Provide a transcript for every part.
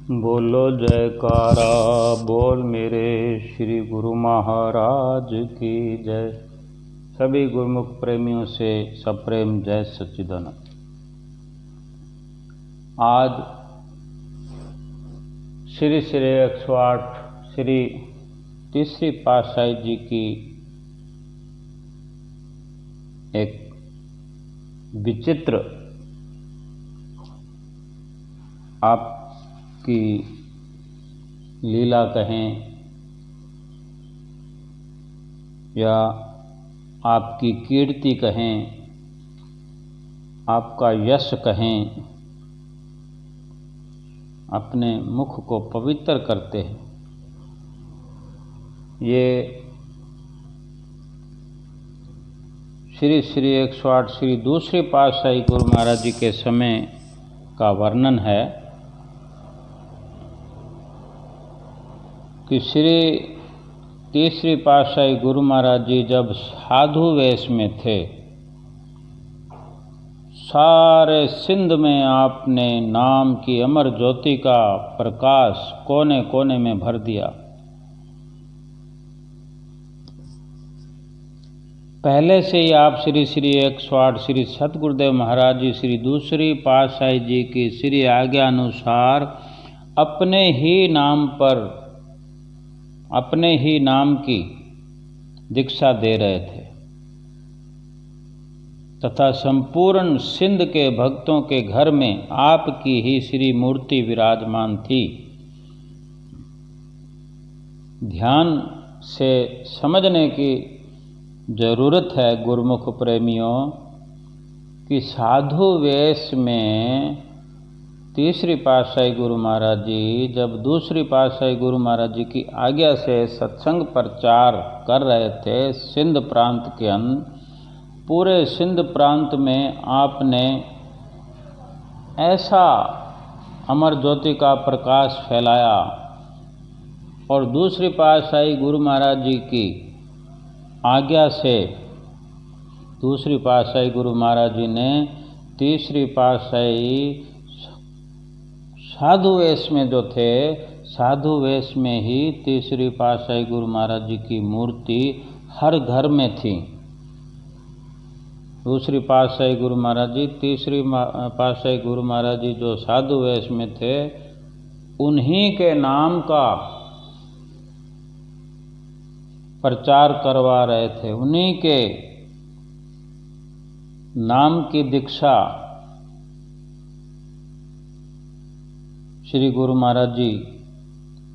बोलो जयकारा बोल मेरे श्री गुरु महाराज की जय। सभी गुरुमुख प्रेमियों से सप्रेम जय सच्चिदानंद। आज श्री श्री 108 श्री तीसरी पातशाही जी की एक विचित्र आपकी लीला कहें या आपकी कीर्ति कहें, आपका यश कहें, अपने मुख को पवित्र करते हैं। ये श्री श्री 108 श्री दूसरी पातशाही गुरु महाराज जी के समय का वर्णन है कि श्री तीसरी पातशाही गुरु महाराज जी जब साधु वेश में थे, सारे सिंध में आपने नाम की अमर ज्योति का प्रकाश कोने कोने में भर दिया। पहले से ही आप श्री श्री 108 श्री सतगुरुदेव महाराज जी श्री दूसरी पातशाही जी की श्री आज्ञा अनुसार अपने ही नाम की दीक्षा दे रहे थे तथा संपूर्ण सिंध के भक्तों के घर में आपकी ही श्री मूर्ति विराजमान थी। ध्यान से समझने की जरूरत है गुरुमुख प्रेमियों कि साधु वेश में तीसरी पातशाही गुरु महाराज जी जब दूसरी पातशाही गुरु महाराज जी की आज्ञा से सत्संग प्रचार कर रहे थे सिंध प्रांत के अंदर, पूरे सिंध प्रांत में आपने ऐसा अमर ज्योति का प्रकाश फैलाया और दूसरी पातशाही गुरु महाराज जी की आज्ञा से दूसरी पातशाही गुरु महाराज जी ने तीसरी पातशाही साधु वेश में जो थे, साधु वेश में ही तीसरी पातशाही गुरु महाराज जी की मूर्ति हर घर में थी। दूसरी पातशाही गुरु महाराज जी, तीसरी पातशाही गुरु महाराज जी जो साधु वेश में थे, उन्हीं के नाम का प्रचार करवा रहे थे, उन्हीं के नाम की दीक्षा श्री गुरु महाराज जी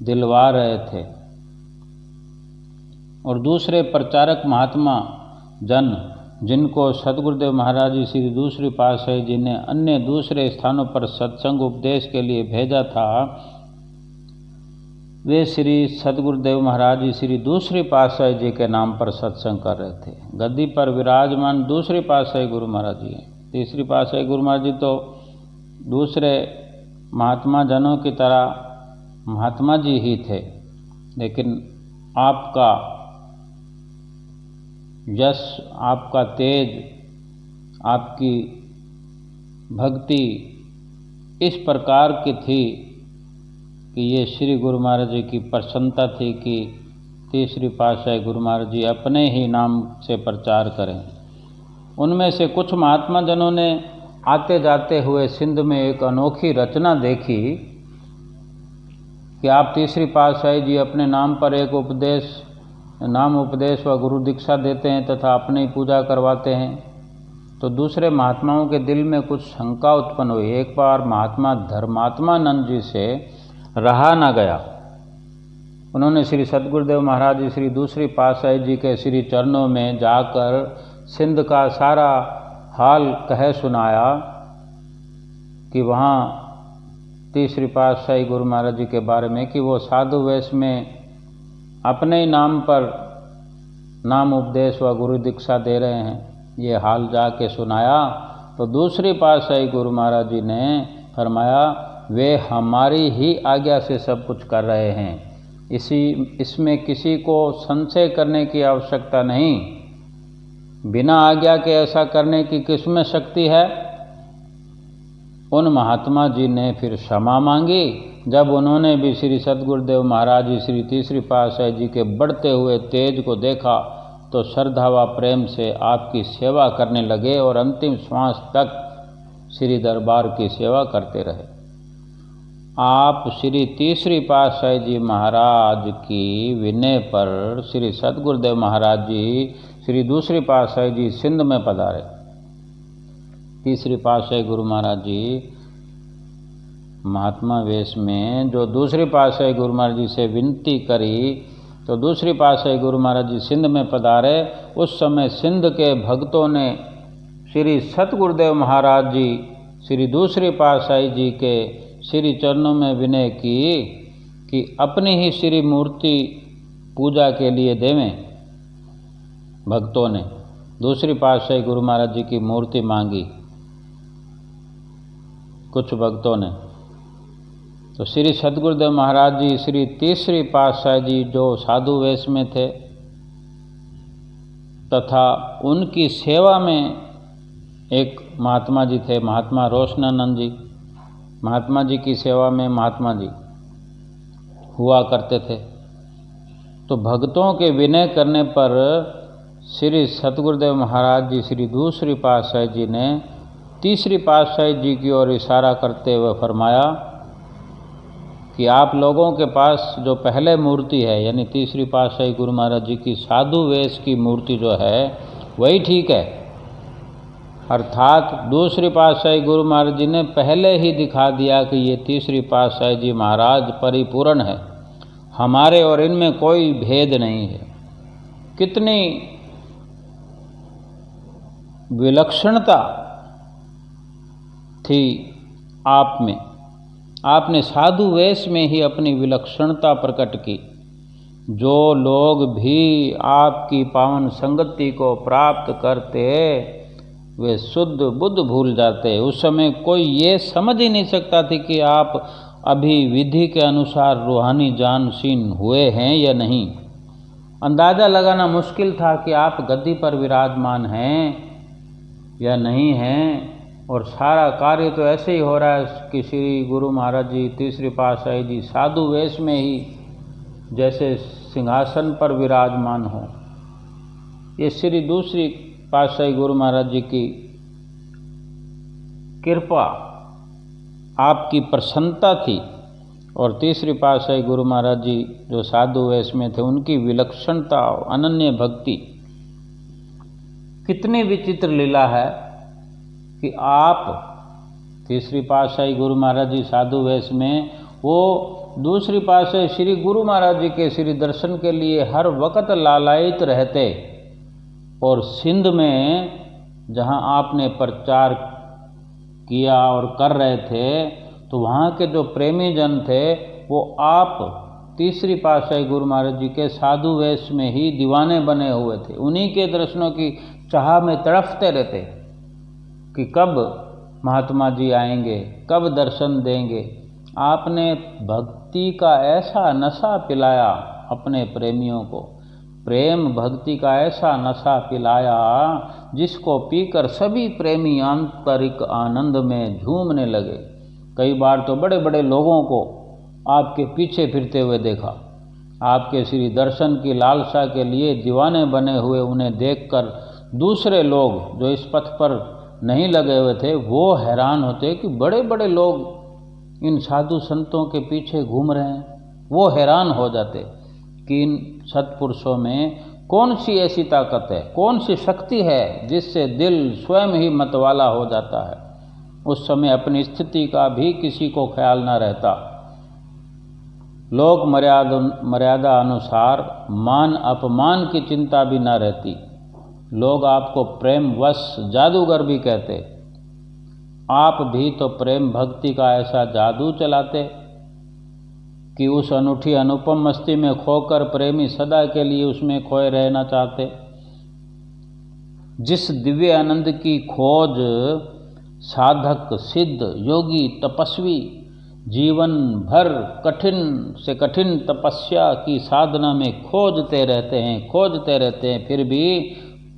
दिलवा रहे थे। और दूसरे प्रचारक महात्मा जन जिनको सतगुरुदेव महाराज जी श्री दूसरी पातशाही जी ने अन्य दूसरे स्थानों पर सत्संग उपदेश के लिए भेजा था, वे श्री सतगुरुदेव महाराज जी श्री दूसरी पातशाही जी के नाम पर सत्संग कर रहे थे। गद्दी पर विराजमान दूसरी पातशाही गुरु महाराज जी हैं। तीसरी पातशाही गुरु महाराज जी तो दूसरे महात्मा जनों की तरह महात्मा जी ही थे, लेकिन आपका यश, आपका तेज, आपकी भक्ति इस प्रकार की थी कि ये श्री गुरु महाराज जी की प्रसन्नता थी कि तीसरी पातशाही गुरु महाराज जी अपने ही नाम से प्रचार करें। उनमें से कुछ महात्मा जनों ने आते जाते हुए सिंध में एक अनोखी रचना देखी कि आप तीसरी पातशाही जी अपने नाम पर एक उपदेश व गुरु दीक्षा देते हैं तथा अपने ही पूजा करवाते हैं। तो दूसरे महात्माओं के दिल में कुछ शंका उत्पन्न हुई। एक बार महात्मा धर्मात्मानंद जी से रहा न गया, उन्होंने श्री सतगुरुदेव महाराज जी श्री दूसरी पातशाही जी के श्री चरणों में जाकर सिंध का सारा हाल कह सुनाया कि वहाँ तीसरी पातशाही गुरु महाराज जी के बारे में कि वो साधु वेश में अपने ही नाम पर नाम उपदेश व गुरु दीक्षा दे रहे हैं। ये हाल जाके सुनाया तो दूसरी पातशाही गुरु महाराज जी ने फरमाया, वे हमारी ही आज्ञा से सब कुछ कर रहे हैं, इसमें किसी को संशय करने की आवश्यकता नहीं। बिना आज्ञा के ऐसा करने की किसमें शक्ति है? उन महात्मा जी ने फिर क्षमा मांगी। जब उन्होंने भी श्री सद्गुरुदेव महाराज जी श्री तीसरी पातशाही जी के बढ़ते हुए तेज को देखा तो श्रद्धा व प्रेम से आपकी सेवा करने लगे और अंतिम श्वास तक श्री दरबार की सेवा करते रहे। आप श्री तीसरी पातशाही जी महाराज की विनय पर श्री सद्गुरुदेव महाराज जी श्री दूसरी पातशाही जी सिंध में पधारे। तीसरी पातशाही गुरु महाराज जी महात्मा वेश में जो दूसरी पातशाही गुरु महाराज जी से विनती करी तो दूसरी पातशाही गुरु महाराज जी सिंध में पधारे। उस समय सिंध के भक्तों ने श्री सतगुरुदेव महाराज जी श्री दूसरी पातशाही जी के श्री चरणों में विनय की कि अपनी ही श्री मूर्ति पूजा के लिए देवें। भक्तों ने दूसरी पातशाही गुरु महाराज जी की मूर्ति मांगी, कुछ भक्तों ने। तो श्री सद्गुरुदेव महाराज जी श्री तीसरी पातशाही जी जो साधु वेश में थे तथा उनकी सेवा में एक महात्मा जी थे, महात्मा रोशनानंद जी। महात्मा जी की सेवा में महात्मा जी हुआ करते थे। तो भक्तों के विनय करने पर श्री सतगुरुदेव महाराज जी श्री दूसरी पातशाही जी ने तीसरी पातशाही जी की ओर इशारा करते हुए फरमाया कि आप लोगों के पास जो पहले मूर्ति है यानी तीसरी पातशाही गुरु महाराज जी की साधु वेश की मूर्ति जो है वही ठीक है। अर्थात दूसरी पातशाही गुरु महाराज जी ने पहले ही दिखा दिया कि ये तीसरी पातशाही जी महाराज परिपूर्ण है, हमारे और इनमें कोई भेद नहीं है। कितनी विलक्षणता थी आप में, आपने साधु वेश में ही अपनी विलक्षणता प्रकट की। जो लोग भी आपकी पावन संगति को प्राप्त करते वे शुद्ध बुद्ध भूल जाते। उस समय कोई ये समझ ही नहीं सकता थी कि आप अभी विधि के अनुसार रूहानी जानशीन हुए हैं या नहीं। अंदाज़ा लगाना मुश्किल था कि आप गद्दी पर विराजमान हैं या नहीं हैं। और सारा कार्य तो ऐसे ही हो रहा है कि श्री गुरु महाराज जी तीसरी पातशाही जी साधु वेश में ही जैसे सिंहासन पर विराजमान हो। ये श्री दूसरी पातशाही गुरु महाराज जी की कृपा, आपकी प्रसन्नता थी। और तीसरी पातशाही गुरु महाराज जी जो साधु वेश में थे उनकी विलक्षणता, अनन्य भक्ति। कितनी विचित्र लीला है कि आप तीसरी पातशाही गुरु महाराज जी साधु वेश में, वो दूसरी पातशाही श्री गुरु महाराज जी के श्री दर्शन के लिए हर वक्त लालायित रहते। और सिंध में जहाँ आपने प्रचार किया और कर रहे थे तो वहाँ के जो प्रेमी जन थे वो आप तीसरी पातशाही गुरु महाराज जी के साधु वेश में ही दीवाने बने हुए थे। उन्हीं के दर्शनों की चाह में तड़फते रहते कि कब महात्मा जी आएंगे, कब दर्शन देंगे। आपने भक्ति का ऐसा नशा पिलाया अपने प्रेमियों को, प्रेम भक्ति का ऐसा नशा पिलाया जिसको पीकर सभी प्रेमी आंतरिक आनंद में झूमने लगे। कई बार तो बड़े बड़े लोगों को आपके पीछे फिरते हुए देखा। आपके श्री दर्शन की लालसा के लिए दीवाने बने हुए उन्हें देखकर दूसरे लोग जो इस पथ पर नहीं लगे हुए थे वो हैरान होते कि बड़े बड़े लोग इन साधु संतों के पीछे घूम रहे हैं। वो हैरान हो जाते कि इन सत्पुरुषों में कौन सी ऐसी ताकत है, कौन सी शक्ति है जिससे दिल स्वयं ही मतवाला हो जाता है। उस समय अपनी स्थिति का भी किसी को ख्याल न रहता। लोक मर्यादा अनुसार मान अपमान की चिंता भी न रहती। लोग आपको प्रेम वश जादूगर भी कहते। आप भी तो प्रेम भक्ति का ऐसा जादू चलाते कि उस अनूठी अनुपम मस्ती में खोकर प्रेमी सदा के लिए उसमें खोए रहना चाहते। जिस दिव्य आनंद की खोज साधक, सिद्ध, योगी, तपस्वी जीवन भर कठिन से कठिन तपस्या की साधना में खोजते रहते हैं, फिर भी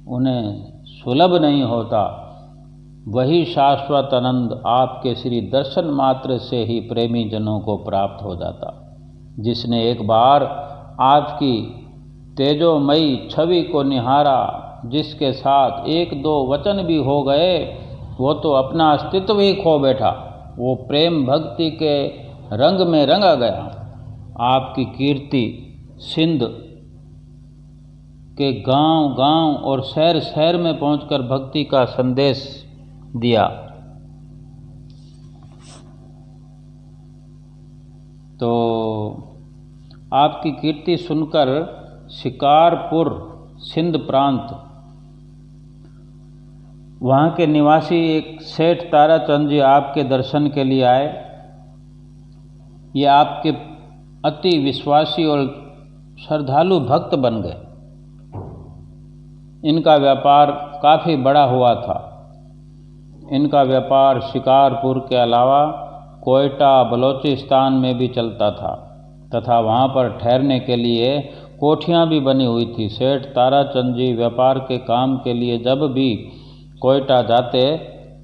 उन्हें सुलभ नहीं होता। वही शाश्वत आनंद आपके श्री दर्शन मात्र से ही प्रेमी जनों को प्राप्त हो जाता। जिसने एक बार आपकी तेजोमयी छवि को निहारा, जिसके साथ एक दो वचन भी हो गए, वो तो अपना अस्तित्व ही खो बैठा। वो प्रेम भक्ति के रंग में रंगा गया। आपकी कीर्ति सिंध के गांव गांव और शहर शहर में पहुंचकर भक्ति का संदेश दिया। तो आपकी कीर्ति सुनकर शिकारपुर सिंध प्रांत, वहाँ के निवासी एक सेठ ताराचंद जी आपके दर्शन के लिए आए। ये आपके अति विश्वासी और श्रद्धालु भक्त बन गए। इनका व्यापार काफ़ी बड़ा हुआ था। इनका व्यापार शिकारपुर के अलावा कोयटा बलोचिस्तान में भी चलता था तथा वहाँ पर ठहरने के लिए कोठियाँ भी बनी हुई थी। सेठ ताराचंद जी व्यापार के काम के लिए जब भी कोयटा जाते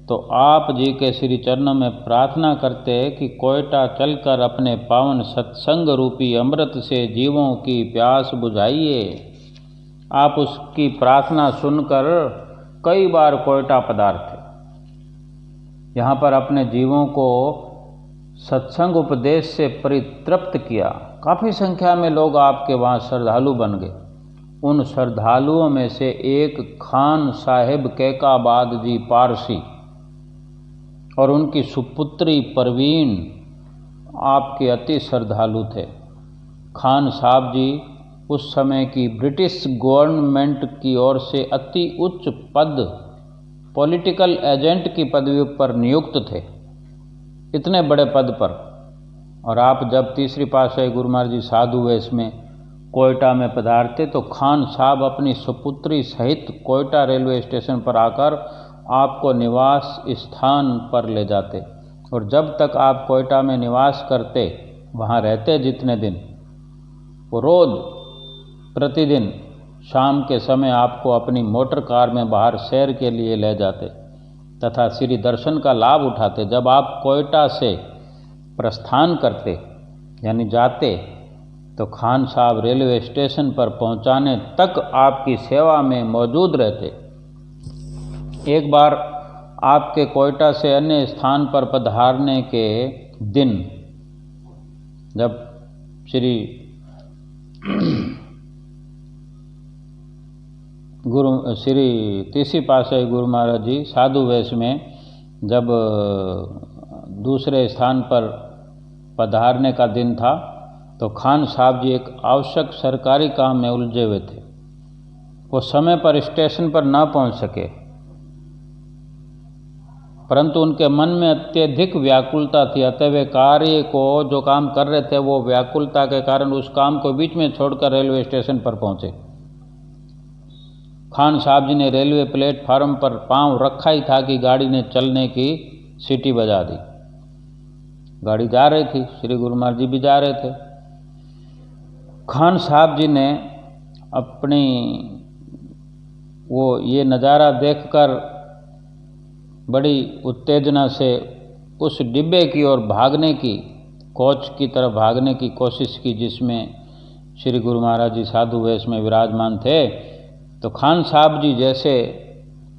तो आप जी के श्री चरणों में प्रार्थना करते कि कोयटा चलकर अपने पावन सत्संग रूपी अमृत से जीवों की प्यास बुझाइए। आप उसकी प्रार्थना सुनकर कई बार कोयटा पधारते। यहाँ पर अपने जीवों को सत्संग उपदेश से परितृप्त किया। काफ़ी संख्या में लोग आपके वहाँ श्रद्धालु बन गए। उन श्रद्धालुओं में से एक खान साहिब कैकाबाद जी पारसी और उनकी सुपुत्री परवीन आपके अति श्रद्धालु थे। खान साहब जी उस समय की ब्रिटिश गवर्नमेंट की ओर से अति उच्च पद, पॉलिटिकल एजेंट की पदवी पर नियुक्त थे, इतने बड़े पद पर। और आप जब तीसरी पातशाही गुरु महाराज जी साधु वेश में कोयटा में पधारते तो खान साहब अपनी सुपुत्री सहित कोयटा रेलवे स्टेशन पर आकर आपको निवास स्थान पर ले जाते। और जब तक आप कोयटा में निवास करते, वहाँ रहते जितने दिन, वो रोज़ प्रतिदिन शाम के समय आपको अपनी मोटर कार में बाहर सैर के लिए ले जाते तथा श्री दर्शन का लाभ उठाते। जब आप कोयटा से प्रस्थान करते यानी जाते तो खान साहब रेलवे स्टेशन पर पहुंचाने तक आपकी सेवा में मौजूद रहते। एक बार आपके कोयटा से अन्य स्थान पर पधारने के दिन जब श्री तीसरी पातशाही गुरु महाराज जी साधु वेश में जब दूसरे स्थान पर पधारने का दिन था तो खान साहब जी एक आवश्यक सरकारी काम में उलझे हुए थे। वो समय पर स्टेशन पर न पहुंच सके, परंतु उनके मन में अत्यधिक व्याकुलता थी। अतः वे कार्य को जो काम कर रहे थे वो व्याकुलता के कारण उस काम को बीच में छोड़कर रेलवे स्टेशन पर पहुंचे। खान साहब जी ने रेलवे प्लेटफार्म पर पांव रखा ही था कि गाड़ी ने चलने की सीटी बजा दी। गाड़ी जा रही थी, श्री गुरु महाराज जी भी जा रहे थे। खान साहब जी ने अपनी वो ये नज़ारा देखकर बड़ी उत्तेजना से उस डिब्बे की ओर भागने की, कोच की तरफ भागने की कोशिश की जिसमें श्री गुरु महाराज जी साधु वेश में विराजमान थे। तो खान साहब जी जैसे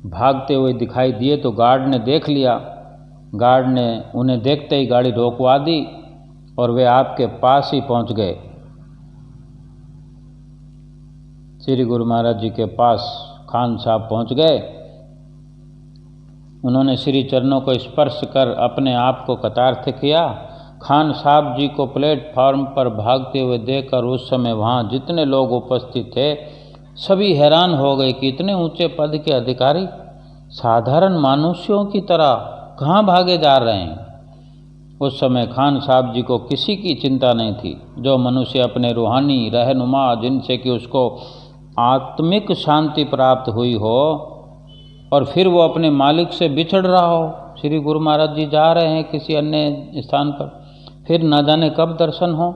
भागते हुए दिखाई दिए तो गार्ड ने देख लिया। गार्ड ने उन्हें देखते ही गाड़ी रोकवा दी और वे आपके पास ही पहुंच गए। श्री गुरु महाराज जी के पास खान साहब पहुंच गए। उन्होंने श्री चरणों को स्पर्श कर अपने आप को कृतार्थ किया। खान साहब जी को प्लेटफार्म पर भागते हुए देखकर उस समय वहाँ जितने लोग उपस्थित थे सभी हैरान हो गए कि इतने ऊंचे पद के अधिकारी साधारण मनुष्यों की तरह कहाँ भागे जा रहे हैं। उस समय खान साहब जी को किसी की चिंता नहीं थी। जो मनुष्य अपने रूहानी रहनुमा जिनसे कि उसको आत्मिक शांति प्राप्त हुई हो और फिर वो अपने मालिक से बिछड़ रहा हो, श्री गुरु महाराज जी जा रहे हैं किसी अन्य स्थान पर, फिर न जाने कब दर्शन हो।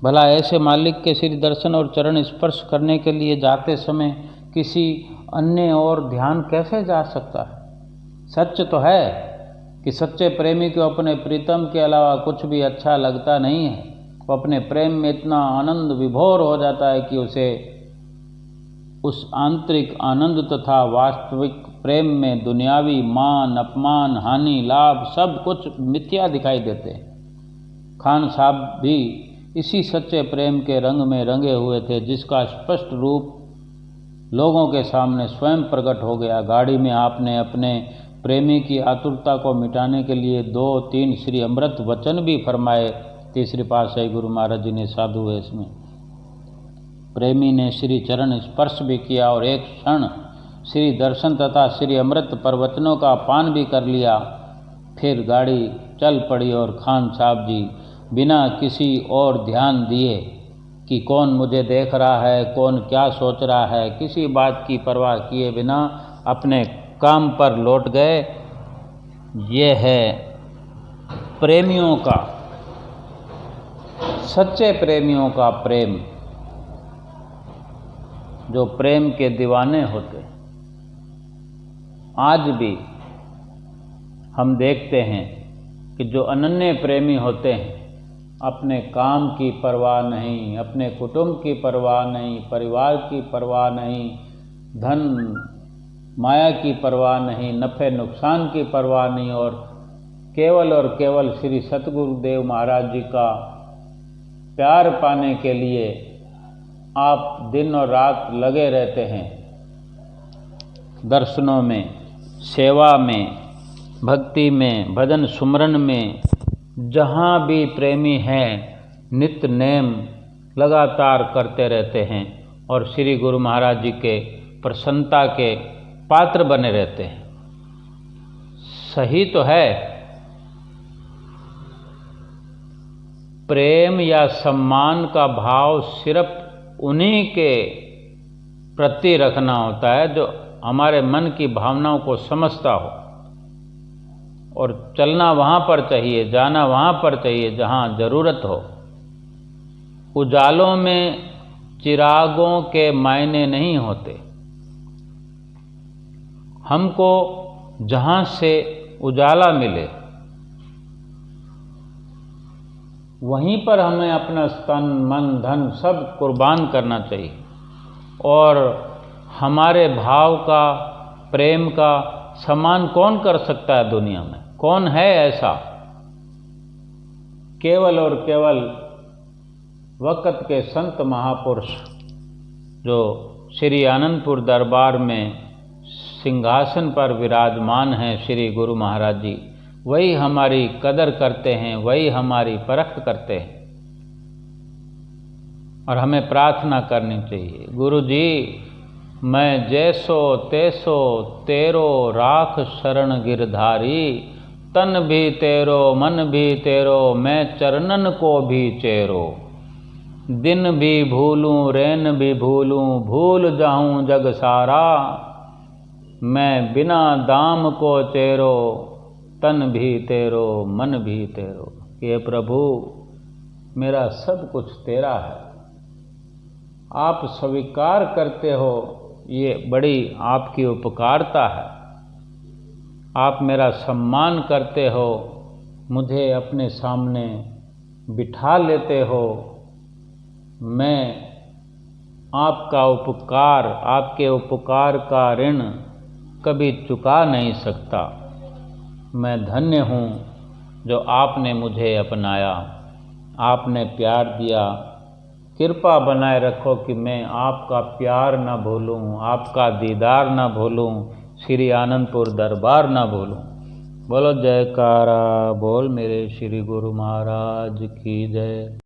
भला ऐसे मालिक के श्री दर्शन और चरण स्पर्श करने के लिए जाते समय किसी अन्य और ध्यान कैसे जा सकता है। सच तो है कि सच्चे प्रेमी को अपने प्रीतम के अलावा कुछ भी अच्छा लगता नहीं है। वो अपने प्रेम में इतना आनंद विभोर हो जाता है कि उसे उस आंतरिक आनंद तथा वास्तविक प्रेम में दुनियावी मान अपमान हानि लाभ सब कुछ मिथ्या दिखाई देते हैं। खान साहब भी इसी सच्चे प्रेम के रंग में रंगे हुए थे, जिसका स्पष्ट रूप लोगों के सामने स्वयं प्रकट हो गया। गाड़ी में आपने अपने प्रेमी की आतुरता को मिटाने के लिए 2-3 श्री अमृत वचन भी फरमाए। तीसरी पातशाही गुरु महाराज जी ने साधु वेश में प्रेमी ने श्री चरण स्पर्श भी किया और एक क्षण श्री दर्शन तथा श्री अमृत प्रवचनों का पान भी कर लिया। फिर गाड़ी चल पड़ी और खान साहब जी बिना किसी और ध्यान दिए कि कौन मुझे देख रहा है, कौन क्या सोच रहा है, किसी बात की परवाह किए बिना अपने काम पर लौट गए। ये है प्रेमियों का, सच्चे प्रेमियों का प्रेम, जो प्रेम के दीवाने होते। आज भी हम देखते हैं कि जो अनन्य प्रेमी होते हैं, अपने काम की परवाह नहीं, अपने कुटुंब की परवाह नहीं, परिवार की परवाह नहीं, धन माया की परवाह नहीं, नफ़े नुकसान की परवाह नहीं, और केवल श्री सतगुरुदेव महाराज जी का प्यार पाने के लिए आप दिन और रात लगे रहते हैं। दर्शनों में, सेवा में, भक्ति में, भजन सुमरन में, जहाँ भी प्रेमी हैं नित्य नेम लगातार करते रहते हैं और श्री गुरु महाराज जी के प्रसन्नता के पात्र बने रहते हैं। सही तो है, प्रेम या सम्मान का भाव सिर्फ उन्हीं के प्रति रखना होता है जो हमारे मन की भावनाओं को समझता हो, और चलना वहाँ पर चाहिए, जाना वहाँ पर चाहिए जहाँ ज़रूरत हो। उजालों में चिरागों के मायने नहीं होते। हमको जहाँ से उजाला मिले वहीं पर हमें अपना तन मन धन सब कुर्बान करना चाहिए। और हमारे भाव का, प्रेम का सम्मान कौन कर सकता है दुनिया में? कौन है ऐसा? केवल और केवल वक़्त के संत महापुरुष जो श्री आनंदपुर दरबार में सिंहासन पर विराजमान हैं, श्री गुरु महाराज जी, वही हमारी कदर करते हैं, वही हमारी परख करते हैं। और हमें प्रार्थना करनी चाहिए, गुरु जी मैं जैसो तैसो तेरो राख शरण गिरधारी, तन भी तेरो मन भी तेरो मैं चरणन को भी चेरो, दिन भी भूलूं रैन भी भूलूं भूल जाऊं जग सारा, मैं बिना दाम को चेरो तन भी तेरो मन भी तेरो। ये प्रभु मेरा सब कुछ तेरा है, आप स्वीकार करते हो, ये बड़ी आपकी उपकारता है। आप मेरा सम्मान करते हो, मुझे अपने सामने बिठा लेते हो। मैं आपका उपकार, आपके उपकार का ऋण कभी चुका नहीं सकता। मैं धन्य हूँ जो आपने मुझे अपनाया, आपने प्यार दिया। कृपा बनाए रखो कि मैं आपका प्यार न भूलूं, आपका दीदार न भूलूं, श्री आनंदपुर दरबार न भूलूं। बोलो जयकारा बोल मेरे श्री गुरु महाराज की जय।